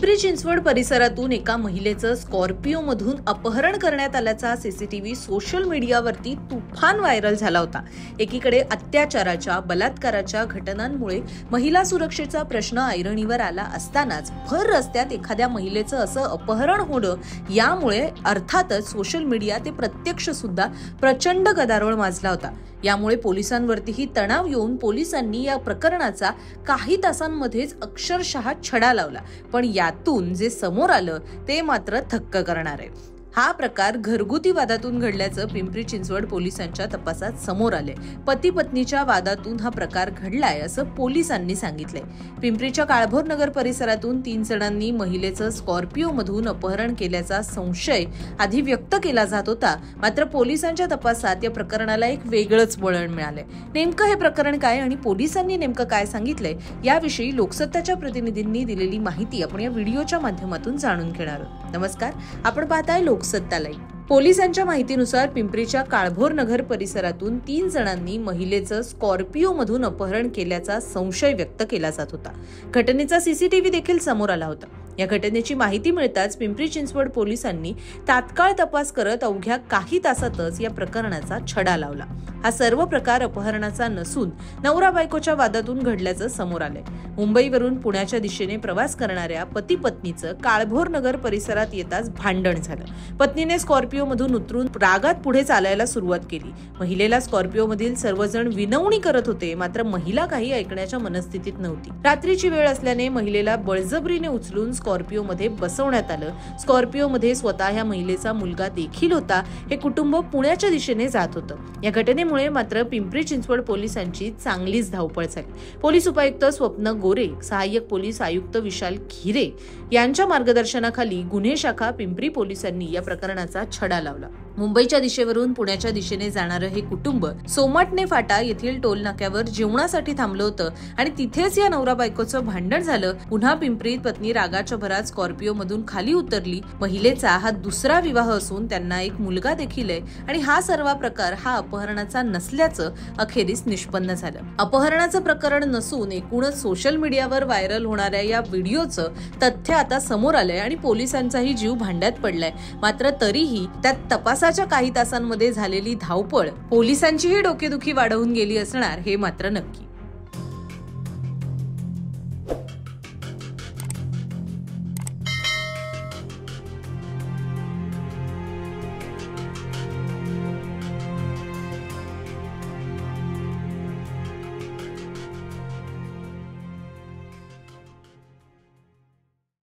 पिंपरी चिंचवड परिसरातून एका महिलेचं स्कॉर्पिओमधून अपहरण करण्यात आल्याचा सीसीटीव्ही सोशल मीडियावरती तुफान व्हायरल झाला होता। एकीकडे अत्याचाराच्या बलात्काराच्या घटनांमुळे महिला सुरक्षेचा प्रश्न ऐरणीवर आला असतानाच भर रस्त्यात एखाद्या महिलेचं असं अपहरण होणं यामुळे अर्थातच सोशल मीडिया ते प्रत्यक्ष सुद्धा प्रचंड गदारोळ माजला होता। यामुळे पोलिसांवरतीही तणाव येऊन पोलिसांनी या प्रकरणाचा काही तासांमध्येच अक्षरशः छडा लावला। पण यातून जे समोर आलं ते मात्र थक्क करणार आहे। हा प्रकार घरगुती वादातून घडल्याचं पिंपरी चिंचवड पोलिसांच्या तपासात समोर आले। पती पत्नीच्या वादातून हा प्रकार घडलाय असं पोलिसांनी सांगितलंय। पिंपरीच्या काळभोर नगर परिसरातून 3 जणांनी महिलेचं स्कॉर्पिओमधून अपहरण केल्याचा संशय आधी व्यक्त केला जात होता, मात्र पोलिसांच्या तपासात या प्रकरणाला एक वेगळंच वळण मिळालंय। नेमकं हे प्रकरण काय आणि पोलिसांनी नेमकं काय सांगितलंय याविषयी लोकसत्ताच्या प्रतिनिधींनी दिलेली माहिती आपण या व्हिडिओच्या माध्यमातून जाणून घेणार आहोत। नमस्कार, आपण पाहताय लोकसत्ता लाईव्ह। पोलिसांच्या माहितीनुसार पिंपरीच्या काळभोर नगर परिसरातून 3 जणांनी महिलेचं स्कॉर्पिओमधून अपहरण केल्याचा संशय व्यक्त केला जात होता। घटनेचा सीसीटीव्ही देखील समोर आला होता। या घटनेची माहिती मिळताच पिंपरी चिंचवड पोलिसांनी तात्काळ तपास करत अवघ्या काही तासातच या प्रकरणाचा छडा लावला। हा सर्व प्रकार अपहरणाचा नसून नवरा बायकोच्या वादातून घडल्याचं समोर आलंय। मुंबईवरून पुण्याच्या दिशेने प्रवास करणाऱ्या पती पत्नीचं काळभोर नगर परिसरात येताच भांडण झालं। पत्नीने स्कॉर्पिओमधून उतरून रागात पुढे चालायला सुरुवात केली। महिलेला स्कॉर्पिओमधील सर्वजण विनवणी करत होते, मात्र महिला काही ऐकण्याच्या मनस्थितीत नव्हती। रात्रीची वेळ असल्याने महिलेला बळजबरीने उचलून स्कॉर्पिओमध्ये बसवण्यात आलं। स्कॉर्पिओमध्ये स्वतः ह्या महिलेचा मुलगा देखील होता। हे कुटुंब पुण्याच्या दिशेने जात होतं। या घटनेमुळे मात्र पिंपरी चिंचवड पोलिसांची चांगलीच धावपळ झाली। पोलीस उपायुक्त स्वप्न गोरे, सहाय्यक पोलीस आयुक्त विशाल खिरे यांच्या मार्गदर्शनाखाली गुन्हे शाखा पिंपरी पोलिसांनी या प्रकरणाचा छडा लावला। मुंबईच्या दिशेवरून पुण्याच्या दिशेने जाणारं हे कुटुंब सोमाटणे फाटा येथील टोल नाक्यावर जेवणासाठी थांबलं होतं आणि तिथेच या नवरा बायकोचं भांडण झालं। पुन्हा पिंपरीत पत्नी रागाच्या भरात स्कॉर्पिओ मधून खाली उतरली। महिलेचा हा दुसरा विवाह असून त्यांना एक मुलगा देखील आहे आणि हा सर्व प्रकार हा अपहरणाचा नसल्याचं अखेरीस निष्पन्न झालं। अपहरणाचं प्रकरण नसून एकूणच सोशल मीडियावर व्हायरल होणाऱ्या या व्हिडिओचं तथ्य आता समोर आलंय आणि पोलिसांचाही जीव भांड्यात पडलाय। मात्र तरीही त्यात तपासाच्या काही तासांमध्ये झालेली धावपळ पोलिसांचीही डोकेदुखी वाढवून गेली असणार हे मात्र नक्की।